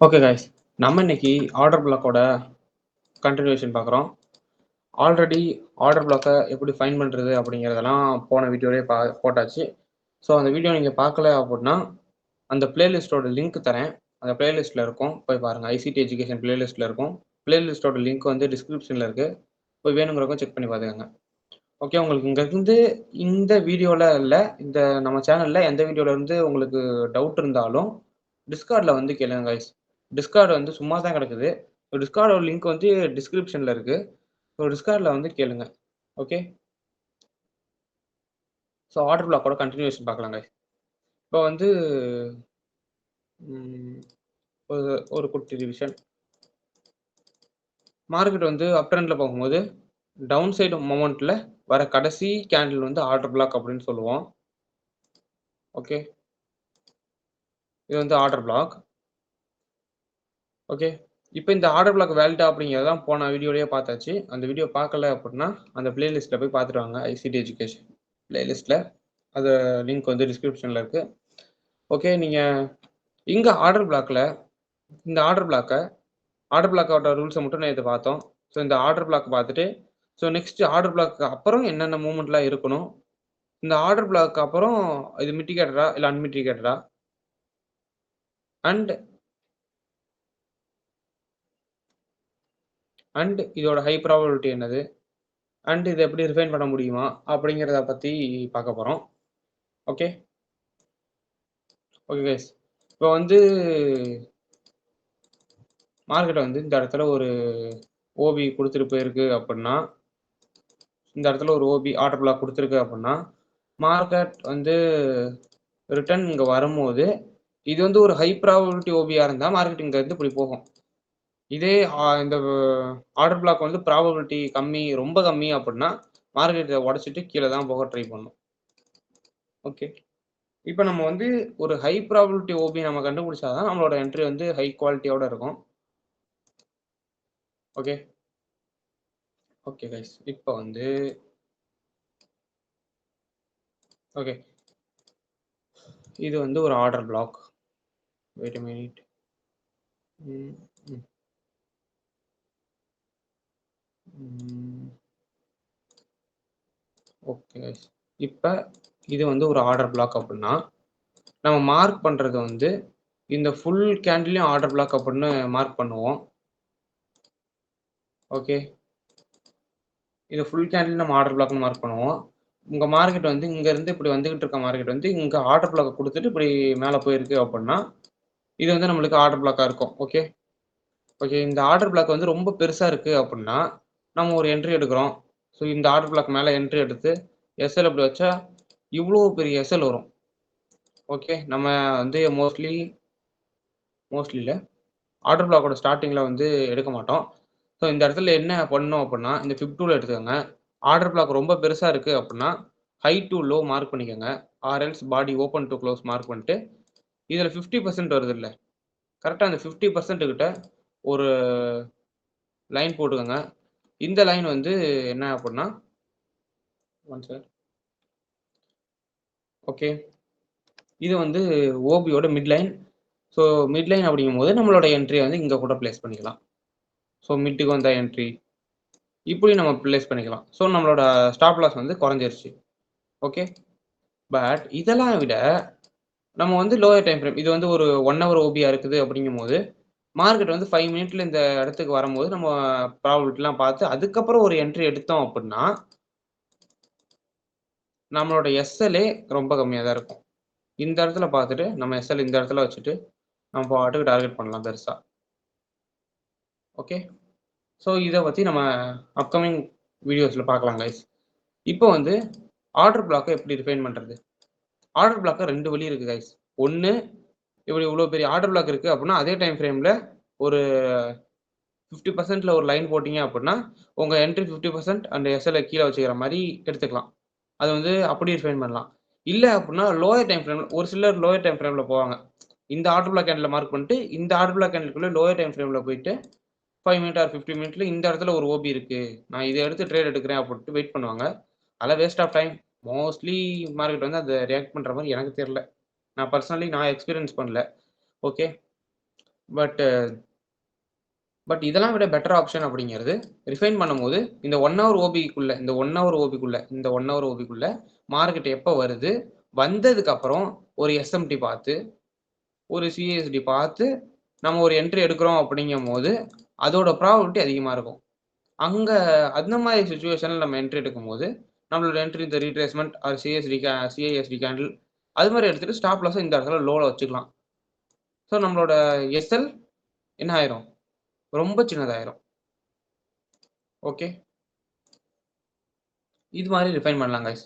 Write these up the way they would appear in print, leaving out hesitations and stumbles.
Okay guys. நம்ம இன்னைக்கு order பிளாக்கோட continuation பார்க்குறோம். ஆல்ரெடி ஆர்டர் பிளாக்கை எப்படி ஃபைண்ட் பண்ணுறது அப்படிங்கிறதெல்லாம் போன வீடியோலேயே போட்டாச்சு. ஸோ அந்த வீடியோ நீங்கள் பார்க்கல அப்படின்னா அந்த பிளேலிஸ்ட்டோட லிங்க் தரேன். அந்த பிளேலிஸ்ட்டில் இருக்கும், போய் பாருங்கள். ஐசிடி எஜுகேஷன் பிளேலிஸ்ட்டில் இருக்கும். பிளேலிஸ்ட்டோட லிங்க் வந்து டிஸ்கிரிப்ஷனில் இருக்குது, போய் வேணுங்கிறவங்க செக் பண்ணி பார்த்துக்கோங்க. ஓகே, உங்களுக்கு இங்கேருந்து இந்த வீடியோவில் இல்லை, இந்த நம்ம சேனலில் எந்த வீடியோவிலேருந்து உங்களுக்கு டவுட் இருந்தாலும் டிஸ்கார்டில் வந்து கேளுங்க கைஸ். டிஸ்கார்டு வந்து சும்மா தான் கிடக்குது. டிஸ்கார்டோட லிங்க் வந்து டிஸ்கிரிப்ஷனில் இருக்குது. ஸோ டிஸ்கார்டில் வந்து கேளுங்க. ஓகே, ஸோ ஆர்டர் பிளாக்கோட கண்டினியூஷன் பார்க்கலாம் கைஸ். இப்போ வந்து ஒரு குட்டி ரிவிஷன். மார்க்கெட் வந்து அப் ட்ரெண்டில் போகும்போது டவுன் சைடு மொமெண்ட்டில் வர கடைசி கேண்டில் வந்து ஆர்டர் பிளாக் அப்படின்னு சொல்லுவோம். ஓகே, இது வந்து ஆர்டர் பிளாக். ஓகே, இப்போ இந்த ஆர்டர் பிளாக் வேலிடா அப்படிங்கிறதான் போன வீடியோலேயே பார்த்தாச்சு. அந்த வீடியோ பார்க்கல அப்படின்னா அந்த பிளேலிஸ்ட்டில் போய் பார்த்துட்டு வாங்க. ஐசிடி எஜுகேஷன் பிளேலிஸ்ட்டில் அது லிங்க் வந்து டிஸ்கிரிப்ஷனில் இருக்குது. ஓகே, நீங்கள் இங்கே ஆர்டர் பிளாக்கில் இந்த ஆர்டர் பிளாக்கோட ரூல்ஸை மட்டும் நான் இதை பார்த்தோம். ஸோ இந்த ஆர்டர் பிளாக் பார்த்துட்டு ஸோ நெக்ஸ்ட் ஆர்டர் பிளாக்கு அப்புறம் என்னென்ன மூவ்மெண்ட்லாம் இருக்கணும், இந்த ஆர்டர் பிளாக்கு அப்புறம் இது மிட்டிகேட்டரா இல்லை அன்மிட்டிகேட்டரா, அண்ட் இதோட ஹை ப்ராபபிலிட்டி என்னது, அண்ட் இதை எப்படி ரிஃபைன் பண்ண முடியுமா அப்படிங்கிறத பற்றி பார்க்க போகிறோம். ஓகே ஓகே கைஸ், இப்போ வந்து மார்க்கெட்டை வந்து இந்த இடத்துல ஒரு ஓபி கொடுத்துட்டு போயிருக்கு அப்படின்னா, இந்த இடத்துல ஒரு ஓபி ஆர்டர் பிளாக் கொடுத்துருக்கு அப்படின்னா, மார்க்கெட் வந்து ரிட்டர்ன் இங்கே வரும்போது இது வந்து ஒரு ஹை ப்ராபபிலிட்டி ஓபியாக இருந்தால் மார்க்கெட் இங்கே இருந்து இப்படி போகும். இதே இந்த ஆர்டர் பிளாக் வந்து ப்ராபபிலிட்டி கம்மி, ரொம்ப கம்மி அப்படின்னா மார்க்கெட்டை உடச்சிட்டு கீழே தான் போக ட்ரை பண்ணும். ஓகே, இப்போ நம்ம வந்து ஒரு ஹை ப்ராபபிலிட்டி ஓபி நம்ம கண்டுபிடிச்சாதான் நம்மளோட என்ட்ரி வந்து ஹை குவாலிட்டியோட இருக்கும். ஓகே ஓகே கைஸ், இப்போ வந்து ஓகே இது வந்து ஒரு order block. Wait a minute. Okay guys, இப்போ இது வந்து ஒரு ஆர்டர் பிளாக் அப்படின்னா நம்ம மார்க் பண்ணுறது வந்து இந்த ஃபுல் கேண்டிலையும் ஆர்டர் பிளாக் அப்படின்னு மார்க் பண்ணுவோம். ஓகே, இது ஃபுல் கேண்டில் நம்ம ஆர்டர் பிளாக்னு மார்க் பண்ணுவோம். உங்கள் மார்க்கெட் வந்து இங்கேருந்து இப்படி வந்துக்கிட்டு இருக்க மார்க்கெட் வந்து இங்கே ஆர்டர் பிளாக்கை கொடுத்துட்டு இப்படி மேலே போயிருக்கு அப்படின்னா இது வந்து நம்மளுக்கு ஆர்டர் பிளாக்காக இருக்கும். ஓகே ஓகே, இந்த ஆர்டர் பிளாக் வந்து ரொம்ப பெருசாக இருக்குது அப்படின்னா நம்ம ஒரு என்ட்ரி எடுக்கிறோம். ஸோ இந்த ஆர்டர் பிளாக் மேலே என்ட்ரி எடுத்து எஸ்எல் அப்படி வச்சா இவ்வளோ பெரிய எஸ்எல் வரும். ஓகே, நம்ம வந்து மோஸ்ட்லி இல்லை, ஆர்டர் பிளாக்கோட ஸ்டார்டிங்கில் வந்து எடுக்க மாட்டோம். ஸோ இந்த இடத்துல என்ன பண்ணணும் அப்படின்னா இந்த ஃபிப் டூவில் எடுத்துக்கோங்க. ஆர்டர் பிளாக் ரொம்ப பெருசாக இருக்குது அப்படின்னா ஹை டு லோ மார்க் பண்ணிக்கோங்க. ஆர்எல்ஸ் பாடி ஓப்பன் டு க்ளோஸ் மார்க் பண்ணிட்டு இதில் 50% வருது இல்லை, கரெக்டாக அந்த 50% கிட்ட ஒரு லைன் போட்டுக்கோங்க. இந்த லைன் வந்து என்ன அப்படின்னா ஓகே, இது வந்து ஓபியோட mid line. So mid line அப்படிங்கும்போது நம்மளோட என்ட்ரியை வந்து இங்கே கூட பிளேஸ் பண்ணிக்கலாம். ஸோ மிட்டுக்கு வந்த என்ட்ரி இப்படி நம்ம பிளேஸ் பண்ணிக்கலாம். ஸோ நம்மளோட ஸ்டாப் லாஸ் வந்து குறைஞ்சிருச்சு. ஓகே, பட் இதெல்லாம் விட நம்ம வந்து லோயர் டைம் ஃப்ரேம், இது வந்து ஒரு 1 hour ஓபியாக இருக்குது அப்படிங்கும்போது மார்க்கெட் வந்து 5 minutes இந்த இடத்துக்கு வரும்போது நம்ம ப்ராபபிலிட்டிலாம் பார்த்து அதுக்கப்புறம் ஒரு என்ட்ரி எடுத்தோம் அப்படின்னா நம்மளோட எஸ்எல்ஏ ரொம்ப கம்மியாக தான் இருக்கும். இந்த இடத்துல பார்த்துட்டு நம்ம எஸ்எல் இந்த இடத்துல வச்சுட்டு நம்ம பாட்டுக்கு டார்கெட் பண்ணலாம் பெருசாக. ஓகே, ஸோ இதை பற்றி நம்ம அப்கமிங் வீடியோஸில் பார்க்கலாம் கைஸ். இப்போ வந்து ஆர்டர் பிளாக்கை எப்படி டிஃபைன் பண்ணுறது? ஆர்டர் பிளாக்கை 2 வழி இருக்குது கைஸ். ஒன்று, இப்படி இவ்வளோ பெரிய ஆர்டர் பிளாக் இருக்குது அப்படின்னா அதே டைம் ஃப்ரேமில் ஒரு 50%ல் ஒரு லைன் போட்டிங்க அப்படின்னா உங்கள் என்ட்ரி 50% அந்த எஸ்எல்ஐ கீழே வச்சுக்கிற மாதிரி எடுத்துக்கலாம். அது வந்து அப்படி டிஃபைன் பண்ணலாம். இல்லை அப்படின்னா லோயர் டைம் ஃப்ரேமில் ஒரு சிலர் லோயர் டைம் ஃப்ரேமில் போவாங்க. இந்த ஆர்டர் பிளாக் கேண்டில் மார்க் பண்ணிட்டு இந்த ஆர்டர் பிளாக் கேண்டிலுக்குள்ளே லோயர் டைம் ஃப்ரேமில் போயிட்டு 5 minutes ஆர் 50 minutesல இந்த இடத்துல ஒரு ஓபி இருக்குது, நான் இதை எடுத்து ட்ரேட் எடுக்கிறேன் அப்படின்ட்டு வெயிட் பண்ணுவாங்க. அதெல்லாம் waste of time. Mostly market வந்து அதை ரியாக்ட் பண்ணுற மாதிரி எனக்கு தெரியல. நான் பர்சனலி எக்ஸ்பீரியன்ஸ் பண்ணல. ஓகே, பட் இதெல்லாம் விட பெட்டர் ஆப்ஷன் அப்படிங்கிறது ரிஃபைன் பண்ணும்போது இந்த 1 ஹவர் ஓபிக்குள்ள மார்க்கெட் எப்போ வருது, வந்ததுக்கப்புறம் ஒரு எஸ்எம்டி பார்த்து, ஒரு சிஎஸ்டி பார்த்து நம்ம ஒரு என்ட்ரி எடுக்கிறோம் அப்படிங்கும்போது அதோட ப்ராபபிலிட்டி அதிகமாக இருக்கும். அங்கே அந்த மாதிரி சுச்சுவேஷனில் நம்ம என்ட்ரி எடுக்கும்போது நம்மளோட என்ட்ரி இந்த ரீட்ரேஸ்மெண்ட் ஆர் சிஐஎஸ்டி கேண்டில் அது மாதிரி எடுத்துகிட்டு ஸ்டாப் லாஸை இந்த இடத்துல லோவில் வச்சுக்கலாம். ஸோ நம்மளோட எஸ்எல் என்ன ஆயிரும், ரொம்ப சின்னதாயிரும். ஓகே, இது மாதிரி ரிஃபைன் பண்ணலாம் கைஸ்.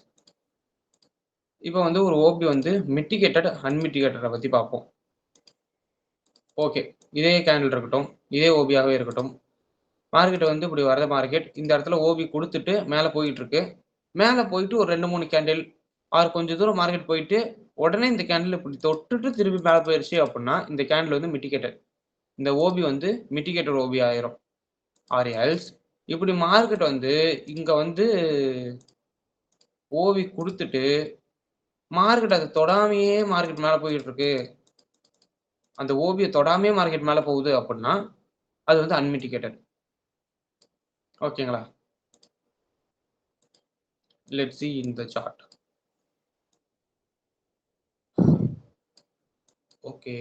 இப்போ வந்து ஒரு ஓபி வந்து மிட்டிகேட்டட் அன்மிட்டிகேட்டடை பற்றி பார்ப்போம். ஓகே, இதே கேண்டில் இருக்கட்டும், இதே ஓபியாகவே இருக்கட்டும், மார்க்கெட் வந்து இப்படி வரத மார்க்கெட் இந்த இடத்துல ஓபி கொடுத்துட்டு மேலே போயிட்டு இருக்கு. மேலே போயிட்டு ஒரு 2-3 கேண்டில் ஆர் கொஞ்சம் தூரம் மார்க்கெட் போயிட்டு உடனே இந்த கேண்டில் இப்படி தொட்டுட்டு திருப்பி மேலே போயிடுச்சு அப்படின்னா இந்த கேண்டில் வந்து மிட்டிகேட்டட், இந்த ஓபி வந்து மிட்டிகேட்டட் ஓபி ஆயிரும். ஆர் எல்ஸ் இப்படி மார்க்கெட் வந்து இங்க வந்து ஓபி கொடுத்துட்டு மார்க்கெட் அதை தொடாமையே மார்க்கெட் மேலே போயிட்டு இருக்கு, அந்த ஓபியை தொடாமையே மார்க்கெட் மேலே போகுது அப்படின்னா அது வந்து அன்மிட்டிகேட்டட். ஓகேங்களா? Let's see in the chart. Okay,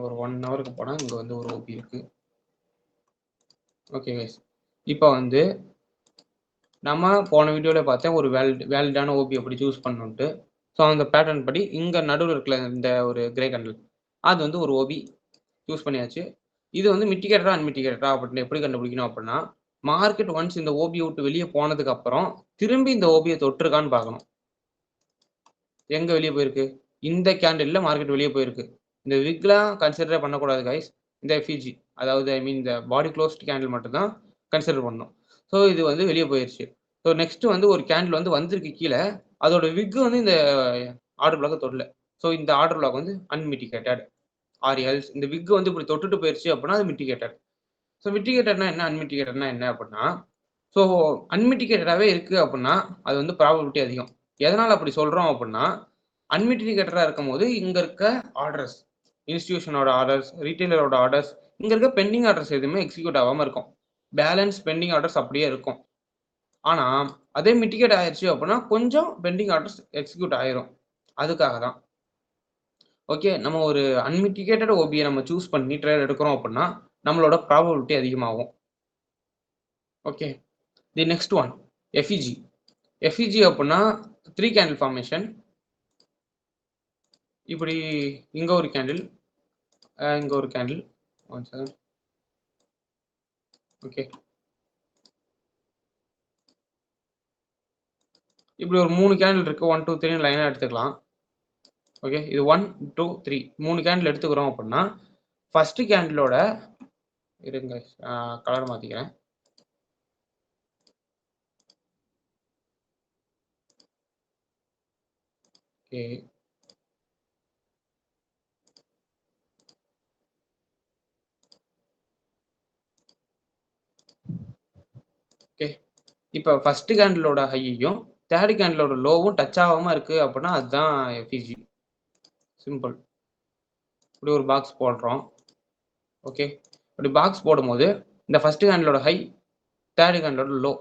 ஒரு 1 ஹவருக்கு போனால் இங்கே வந்து ஒரு ஓபி இருக்கு. ஓகே கைஸ், இப்போ வந்து நம்ம போன வீடியோவில் பார்த்தேன் ஒரு வேலிடான ஓபி எப்படி சூஸ் பண்ணணுன்ட்டு. ஸோ அந்த பேட்டர்ன் படி இங்கே நடுவில் இருக்கல இந்த ஒரு கிரே கேண்டில் அது வந்து ஒரு ஓபி சூஸ் பண்ணியாச்சு. இது வந்து மிட்டிகேட்டரா அன்மிட்டிகேட்டரா அப்படின்னு எப்படி கண்டுபிடிக்கணும் அப்படின்னா, மார்க்கெட் ஒன்ஸ் இந்த ஓபியை விட்டு வெளியே போனதுக்கு அப்புறம் திரும்பி இந்த ஓபியை தொட்டிருக்கான்னு பார்க்கணும். எங்கே வெளியே போயிருக்கு, இந்த கேண்டிலில் மார்க்கெட் வெளியே போயிருக்கு. இந்த விக்லாம் கன்சிடரே பண்ணக்கூடாது கைஸ். இந்த எஃப்இஜி அதாவது ஐ மீன் இந்த பாடி க்ளோஸ்ட் கேண்டில் மட்டும் தான் கன்சிடர் பண்ணணும். ஸோ இது வந்து வெளியே போயிடுச்சு. ஸோ நெக்ஸ்ட் வந்து ஒரு கேண்டில் வந்து வந்திருக்கு கீழே, அதோட விக் வந்து இந்த ஆர்டர் பிளாக்கை தொடல. ஸோ இந்த ஆர்டர் பிளாக் வந்து அன்மிட்டிகேட்டட். ஆர் எல்ஸ் இந்த விக் வந்து இப்படி தொட்டுட்டு போயிடுச்சு அப்படின்னா அது மிட்டிகேட்டட். ஸோ மிட்டிகேட்டட்னா என்ன, அன்மிட்டிகேட்டட்னா என்ன அப்படின்னா, ஸோ அன்மிட்டிகேட்டடாகவே இருக்குது அப்படின்னா அது வந்து ப்ராபபிலிட்டி அதிகம். எதனால் அப்படி சொல்கிறோம் அப்படின்னா, அன்மிட்டிகேட்டடாக இருக்கும் போது இங்கே இருக்க ஆர்டர்ஸ், இன்ஸ்டிடியூஷனோட ஆர்டர்ஸ், ரீட்டைலரோட ஆர்டர்ஸ், இங்கே இருக்க பெண்டிங் ஆர்டர்ஸ் எதுவுமே எக்ஸிக்யூட் ஆகாமல் இருக்கும். பேலன்ஸ் பெண்டிங் ஆர்டர்ஸ் அப்படியே இருக்கும். ஆனால் அதே மிட்டிகேட் ஆயிடுச்சு அப்படின்னா கொஞ்சம் பெண்டிங் ஆர்டர்ஸ் எக்ஸிக்யூட் ஆயிரும். அதுக்காக தான். ஓகே, நம்ம ஒரு அன்மிட்டிகேட்டட் ஓபியை நம்ம சூஸ் பண்ணி ட்ரேட் எடுக்கிறோம் அப்படின்னா நம்மளோட ப்ராபபிலிட்டி அதிகமாகும். Okay, the next one FEG. FEG அப்படின்னா 3 கேண்டில் ஃபார்மேஷன். இப்படி இங்கே ஒரு கேண்டில், இங்கே ஒரு கேண்டில். 1 செகண்ட். ஓகே, இப்படி ஒரு 3 கேண்டில் இருக்கு. 1 2 3 லைனாக எடுத்துக்கலாம். ஓகே, இது 1 2 3 3 கேண்டில் எடுத்துக்கிறோம் அப்படின்னா ஃபர்ஸ்ட் கேண்டிலோட இருங்க கலர் மாற்றிக்கிறேன். ஓகே, ஓகே, இப்போ ஃபர்ஸ்ட் கேண்டிலோட ஹையையும் தேர்ட் கேண்டிலோட லோவும் டச் ஆகாமல் இருக்குது அப்படின்னா அதுதான் எஃப்இஜி. சிம்பிள். இப்படி ஒரு பாக்ஸ் போடுறோம். ஓகே, இப்படி பாக்ஸ் போடும்போது இந்த ஃபர்ஸ்ட் கேண்டிலோட ஹை, தேர்ட் கேண்டிலோட லோ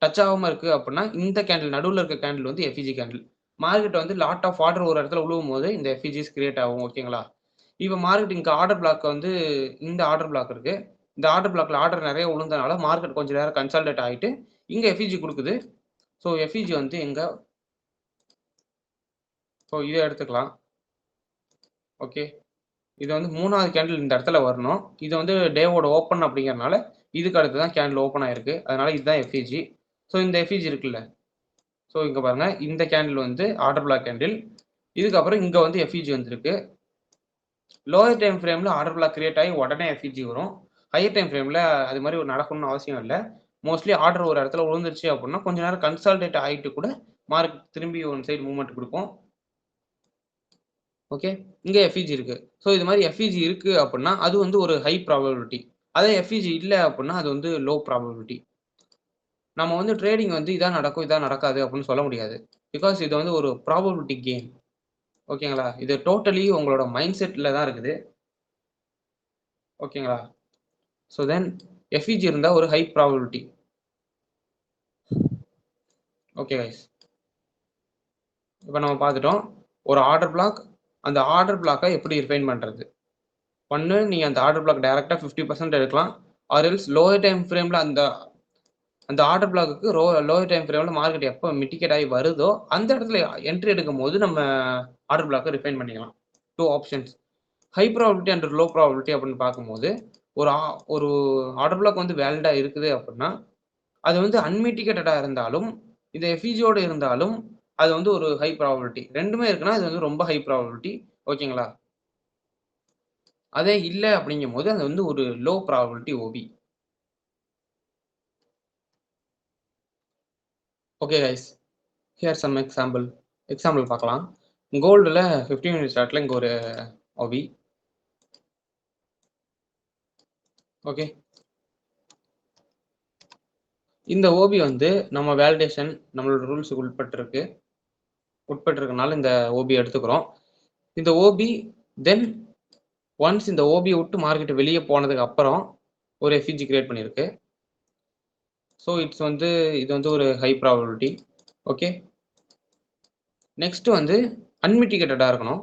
டச் ஆகாமல் இருக்குது அப்படின்னா இந்த கேண்டில் நடுவில் இருக்க கேண்டில் வந்து எஃப்இஜி கேண்டில். மார்க்கெட் வந்து லாட் ஆஃப் ஆர்டர் ஒரு இடத்துல விழுவும் போது இந்த எஃப்இஜிஸ் கிரியேட் ஆகும். ஓகேங்களா? இப்போ மார்க்கெட் இங்கே ஆர்டர் பிளாக் வந்து இந்த ஆர்டர் பிளாக் இருக்குது. இந்த ஆர்டர் பிளாக்ல ஆர்டர் நிறைய விழுந்தனால மார்க்கெட் கொஞ்சம் நேரம் கன்சால்டேட் ஆகிட்டு இங்கே எஃப்இஜி கொடுக்குது. ஸோ எஃப்இஜி வந்து எங்கே, ஸோ இதை எடுத்துக்கலாம். ஓகே, இது வந்து 3வது கேண்டில் இந்த இடத்துல வரணும். இது வந்து டேவோட ஓப்பன் அப்படிங்கிறனால இதுக்கு அடுத்து தான் கேண்டில் ஓப்பன் ஆயிருக்கு. அதனால இதுதான் எஃப்இஜி. ஸோ இந்த எஃப்இஜி இருக்குல்ல, ஸோ இங்கே பாருங்க இந்த கேண்டில் வந்து ஆர்டர் பிளாக் கேண்டில். இதுக்கப்புறம் இங்கே வந்து எஃப்இஜி வந்துருக்கு. லோயர் டைம் ஃப்ரேமில் ஆர்டர் பிளாக் கிரியேட் ஆகி உடனே எஃப்இஜி வரும். ஹையர் டைம் ஃப்ரேமில் அது மாதிரி ஒரு நடக்கணும்னு அவசியம் இல்லை. மோஸ்ட்லி ஆர்டர் ஒரு இடத்துல விழுந்துருச்சு அப்படின்னா கொஞ்ச நேரம் கன்சால்டேட் ஆகிட்டு கூட மார்க்கெட் திரும்பி ஒன் சைடு மூவ்மெண்ட் கொடுக்கும். ஓகே, இங்கே எஃப்இஜி இருக்கு. ஸோ இது மாதிரி எஃப்இஜி இருக்கு அப்படின்னா அது வந்து ஒரு ஹை ப்ராபபிலிட்டி. அதே எஃப்இஜி இல்லை அப்படின்னா அது வந்து லோ ப்ராபபிலிட்டி. நம்ம வந்து ட்ரேடிங் வந்து இதான் நடக்கும் இதான் நடக்காது அப்படின்னு சொல்ல முடியாது. பிகாஸ் இது வந்து ஒரு ப்ராபபிலிட்டி கேம். ஓகேங்களா? இது டோட்டலி உங்களோட மைண்ட் செட்ல தான் இருக்குது. ஓகேங்களா? ஸோ தென் எஃப்இஜி இருந்தா ஒரு ஹை ப்ராபபிலிட்டி. Okay guys. இப்ப நம்ம பார்த்துட்டோம். ஒரு ஆர்டர் பிளாக், அந்த ஆர்டர் பிளாக்க எப்படி ரிஃபைன் பண்றது? 1 நீங்க அந்த ஆர்டர் பிளாக் டைரக்ட்டா 50% எடுக்கலாம். ஆர் எல்ஸ் லோயர் டைம் ஃப்ரேம்ல அந்த அந்த ஆர்டர் பிளாக்குக்கு லோயர் டைம் ஃப்ரேம்ல மார்க்கெட் எப்ப மிட்டிகேட் ஆகி வருதோ, அந்த இடத்துல என்ட்ரி எடுக்கும்போது நம்ம ஆர்டர் பிளாக்க ரிஃபைன் பண்ணிக்கலாம். 2 options. High probability and low probability அப்படின்னு பார்க்கும்போது, ஒரு ஆர்டர் பிளாக் வந்து வேலிடா இருக்குது அப்படின்னா, அது வந்து அன்மிட்டிகேட்டடா இருந்தாலும், இந்த எஃப்இஜியோட இருந்தாலும், அது வந்து ஒரு ஹை ப்ராபபிலிட்டி. 2மே இருக்குன்னா, அது வந்து ரொம்ப ஹை ப்ராபபிலிட்டி. ஓகேங்களா? அதே இல்ல அப்படிங்கும்போது, அது வந்து ஒரு low probability OB. Okay guys. Here some example. Example பார்க்கலாம். கோல்டுல 15 மினிட் சார்ட்ல இங்க ஒரு ஓபி. ஓகே. இந்த ஓபி வந்து நம்ம வேலிடேஷன் நம்மளோட ரூல்ஸ்க்கு உட்பட்டிருக்கனால இந்த ஓபி எடுத்துக்கிறோம். இந்த ஓபி தென் ஒன்ஸ் இந்த ஓபிய விட்டு மார்க்கெட் வெளிய போனதுக்கு அப்புறம் ஒரு எஃப்இஜி கிரியேட் பண்ணியிருக்கு. ஸோ இது வந்து ஒரு ஹை ப்ராபபிலிட்டி. ஓகே. நெக்ஸ்ட் வந்து அன்மிட்டிகேட்டடா இருக்கணும்.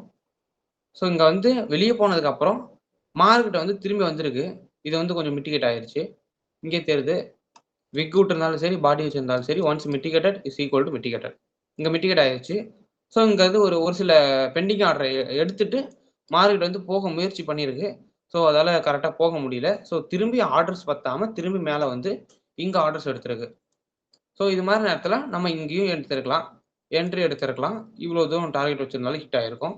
ஸோ இங்க வந்து வெளிய போனதுக்கு அப்புறம் மார்க்கெட் வந்து திரும்பி வந்திருக்கு. இது வந்து கொஞ்சம் மிட்டிகேட் ஆயிருச்சு. இங்கே தெரியுது. விக் விட்டு இருந்தாலும் சரி, பாடி வச்சிருந்தாலும் சரி, once mitigated is equal to mitigated. இங்க மிட்டிகேட் ஆயிருச்சு. ஸோ இங்க வந்து ஒரு சில பெண்டிங் ஆர்டர எடுத்துட்டு மார்க்கெட் வந்து போக முயற்சி பண்ணியிருக்கு. ஸோ அதால கரெக்ட்டா போக முடியல. ஸோ திரும்பி ஆர்டர்ஸ் பத்தாம திரும்பி மேல வந்து இங்க ஆர்டர்ஸ் எடுத்திருக்கு. ஸோ இது மாரி நேரத்துல நம்ம இங்கேயும் எடுத்திருக்கலாம். என்ட்ரி எடுத்திருக்கலாம். இவ்வளோ தூரம் டார்கெட் வச்சிருந்தாலும் ஹிட் ஆயிருக்கும்.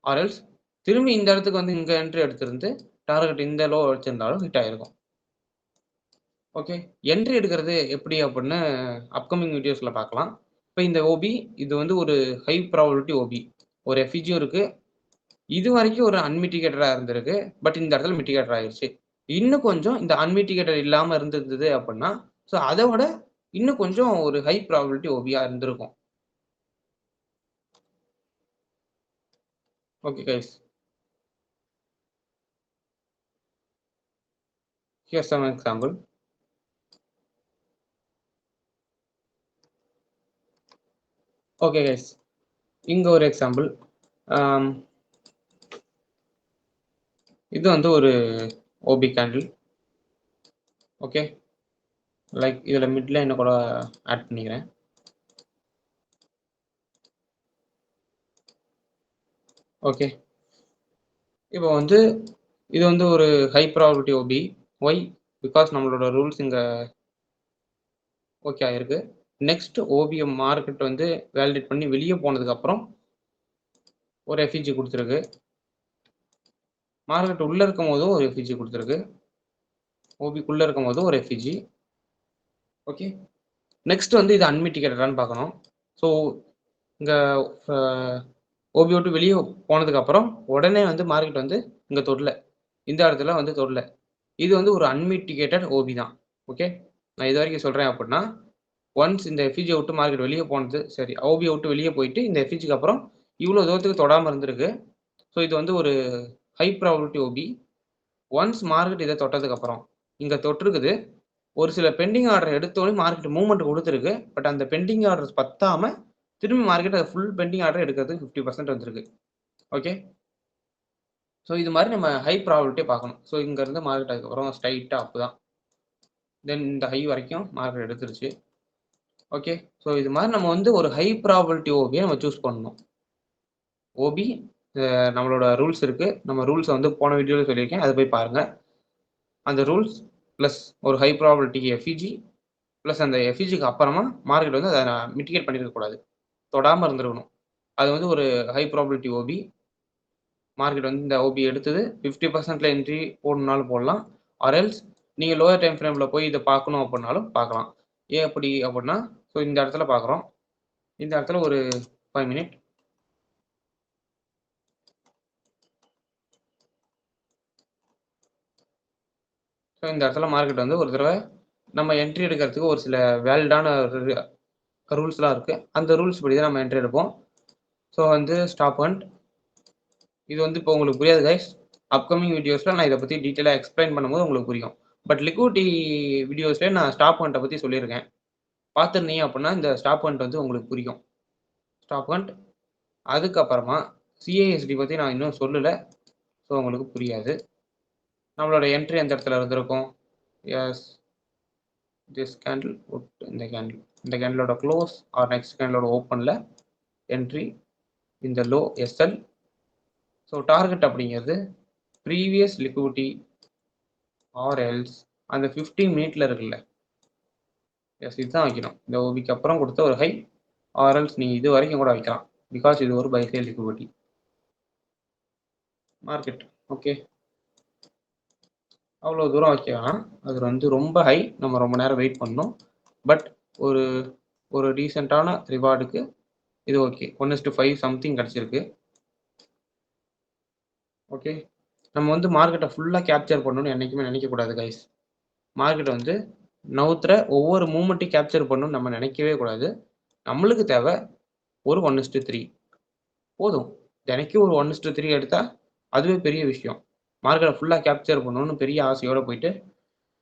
ஆர் எல்ஸ் திரும்பி இந்த இடத்துக்கு வந்து இங்க என்ட்ரி எடுத்திருந்து டார்கெட் இந்த லோ வச்சிருந்தாலும் ஹிட் ஆயிருக்கும். ஓகே. என்ட்ரி எடுக்கிறது எப்படி அப்படின்னு அப்கமிங் வீடியோஸ்ல பார்க்கலாம். இப்ப இந்த ஓபி இது வந்து ஒரு ஹை ப்ராபபிலிட்டி ஓபி. ஒரு எஃப்இஜியும் இருக்கு. இதுவரைக்கும் ஒரு அன்மிட்டிகேட்டடா இருந்திருக்கு. பட் இந்த இடத்துல மிட்டிகேட்டட் ஆயிருச்சு. இன்னும் கொஞ்சம் இந்த அன்மிட்டிகேட்டட் இல்லாம இருந்திருந்தது அப்படின்னா, ஸோ அத விட இன்னும் கொஞ்சம் ஒரு ஹை ப்ராபபிலிட்டி ஓபியா இருந்திருக்கும். Okay guys. Here's some example. Okay guys. இங்க ஒரு எக்ஸாம்பிள். இது வந்து ஒரு ஓபி கேண்டில். ஓகே. லைக் இதுல மிட் லைன கூட ஆட் பண்ணிக்கிறேன். ஓகே. இப்போ வந்து இது வந்து ஒரு high probability OB. Why? Because நம்மளோட ரூல்ஸ் இங்க ஓகே ஆயிருக்கு. நெக்ஸ்ட் ஓபிய மார்க்கெட் வந்து வேலிடேட் பண்ணி வெளிய போனதுக்கு அப்புறம் ஒரு எஃப்இஜி குடுத்திருக்கு. மார்க்கெட் உள்ள இருக்கும்போதும் ஒரு எஃப்இஜி குடுத்திருக்கு. ஓபிக்குள்ள இருக்கும்போதும் ஒரு எஃப்இஜி. ஓகே. நெக்ஸ்ட் வந்து இது அன்மிட்டிகேட்டடான்னு பார்க்கணும். ஸோ இங்க அ ஓபி விட்டு வெளிய போனதுக்கு அப்புறம் உடனே வந்து மார்க்கெட் வந்து இங்க தொடல. இந்த இடத்துல வந்து தொடல. இது வந்து ஒரு அன்மிட்டிகேட்டட் ஓபி தான். ஓகே. நான் இதுவரைக்கும் சொல்றேன் அப்படின்னா, ஒன்ஸ் இந்த எஃப்இஜிய விட்டு மார்க்கெட் வெளிய போனது சரி, ஓபிய விட்டு வெளிய போயிட்டு இந்த எஃப்இஜிக்கு அப்புறம் இவ்வளோ தூரத்துக்கு தொடாம இருந்திருக்கு. ஸோ இது வந்து ஒரு high probability OB. Once market இத தொட்டதுக்கு அப்புறம், இங்க தொட்டிருக்குது. ஒரு சில பெண்டிங் ஆர்டர் எடுத்தோனே மார்க்கெட் மூவ்மெண்ட் குடுத்திருக்கு. பட் அந்த பெண்டிங் ஆர்டர்ஸ் பத்தாம திரும்பி மார்க்கெட் அத ஃபுல் பெண்டிங் ஆர்டர் எடுக்கிறதுக்கு 50% வந்திருக்கு. ஓகே. ஸோ இது மாரி நம்ம ஹை ப்ராபபிலிட்டிய பார்க்கணும். ஸோ இங்க இருந்து மார்க்கெட் அதுக்கப்புறம் ஸ்ட்ரெய்ட்டா அப் தான். தென் இந்த ஹை வரைக்கும் மார்க்கெட் எடுத்துருச்சு. ஓகே. ஸோ இது மாரி நம்ம வந்து ஒரு ஹை ப்ராபபிலிட்டி ஓபிய நம்ம சூஸ் பண்ணணும். ஓபி நம்மளோட ரூல்ஸ் இருக்கு. நம்ம ரூல்ஸ வந்து போன வீடியோல சொல்லியிருக்கேன். அத போய் பாருங்க. அந்த ரூல்ஸ் பிளஸ் ஒரு ஹை ப்ராபபிலிட்டி எஃப்இஜி பிளஸ் அந்த எஃப்இஜிக்கு அப்புறமா மார்க்கெட் வந்து அத மிட்டிகேட் பண்ணியிருக்க கூடாது. தொடாம இருந்திருக்கணும். அது வந்து ஒரு ஹை ப்ராபபிலிட்டி ஓபி. மார்க்கெட் வந்து இந்த ஓபி எடுத்தது 50%ல என்ட்ரி போடணும்னாலும் போடலாம். ஆர் எல்ஸ் நீங்க லோயர் டைம் ஃப்ரேம்ல போய் இத பார்க்கணும் அப்படின்னாலும் பார்க்கலாம். ஏன் அப்படி அப்படின்னா, ஸோ இந்த இடத்துல பார்க்குறோம். இந்த இடத்துல ஒரு 5 மினிட். ஸோ இந்த இடத்துல மார்க்கெட் வந்து ஒரு தடவ நம்ம என்ட்ரி எடுக்கிறதுக்கு ஒரு சில வேலிடான ரூல்ஸ்லாம் இருக்கு. அந்த ரூல்ஸ் படி தான் நம்ம என்ட்ரி எடுப்போம். ஸோ வந்து ஸ்டாப் அண்ட் இது வந்து இப்போ உங்களுக்கு புரியாது கைஸ். அப்கமிங் வீடியோஸில் நான் இதை பற்றி டீட்டெயிலாக எக்ஸ்பிளைன் பண்ணும்போது உங்களுக்கு புரியும். பட் லிக்விடிட்டி வீடியோஸ்லேயே நான் ஸ்டாப் அண்ட்டை பற்றி சொல்லியிருக்கேன். பார்த்துருந்தீங்க அப்படின்னா இந்த ஸ்டாப் அண்ட் வந்து உங்களுக்கு புரியும். ஸ்டாப் அண்ட் அதுக்கப்புறமா சிஏஎஸ்டி பற்றி நான் இன்னும் சொல்லலை. ஸோ உங்களுக்கு புரியாது. நம்மளோட என்ட்ரி எந்த இடத்துல இருந்திருக்கும்? எஸ், திஸ் கேண்டில், இந்த கேண்டிலோட க்ளோஸ் ஆர் நெக்ஸ்ட் கேண்டிலோட ஓப்பனில் என்ட்ரி இந்த லோ எஸ்எல். ஸோ டார்கெட் அப்படிங்கிறது ப்ரீவியஸ் லிக்விடிட்டி ஆர் எல்ஸ் அந்த 15 மினிட்ல இருக்குல்ல, எஸ் இதுதான் வைக்கணும். இந்த ஓபிக்கு அப்புறம் கொடுத்த ஒரு ஹை ஆர் எல்ஸ் நீங்கள் இது வரைக்கும் கூட வைக்கலாம். பிகாஸ் இது ஒரு பைசேல் லிக்விடிட்டி மார்க்கெட். ஓகே, அவ்வளோ தூரம் வைக்க வேணாம். அது வந்து ரொம்ப ஹை, நம்ம ரொம்ப நேரம் வெயிட் பண்ணணும். பட் ஒரு ஒரு டீசெண்டான ரிவார்டுக்கு இது ஓகே. 1:5 சம்திங் கிடச்சிருக்கு. ஓகே, நம்ம வந்து மார்க்கெட்டை ஃபுல்லாக கேப்சர் பண்ணணும்னு என்றைக்குமே நினைக்கக்கூடாது கைஸ். மார்க்கெட்டை வந்து நவுத்துற ஒவ்வொரு மூமெண்ட்டையும் கேப்சர் பண்ணணும்னு நம்ம நினைக்கவே கூடாது. நம்மளுக்கு தேவை ஒரு 1:3 போதும். தினைக்கும் ஒரு 1:3 எடுத்தால் அதுவே பெரிய விஷயம். மார்க்கெட்டை ஃபுல்லாக கேப்சர் பண்ணணும்னு பெரிய ஆசையோடு போயிட்டு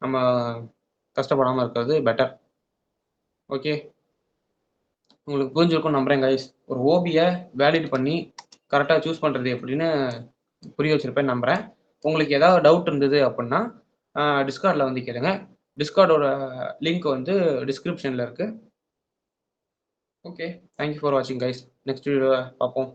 நம்ம கஷ்டப்படாமல் இருக்கிறது பெட்டர். ஓகே, உங்களுக்கு புரிஞ்சிருக்கும்னு நம்புறேன் கைஸ். ஒரு ஓபியை வேலிட் பண்ணி கரெக்டாக சூஸ் பண்ணுறது எப்படின்னு புரிய வச்சிருப்பேன்னு நம்புகிறேன். உங்களுக்கு ஏதாவது டவுட் இருந்தது அப்படின்னா டிஸ்கார்டில் வந்து கேளுங்க. டிஸ்கார்டோட லிங்க் வந்து டிஸ்கிரிப்ஷனில் இருக்குது. ஓகே, தேங்க்யூ ஃபார் வாட்சிங் கைஸ். நெக்ஸ்ட் வீடியோவில் பார்ப்போம்.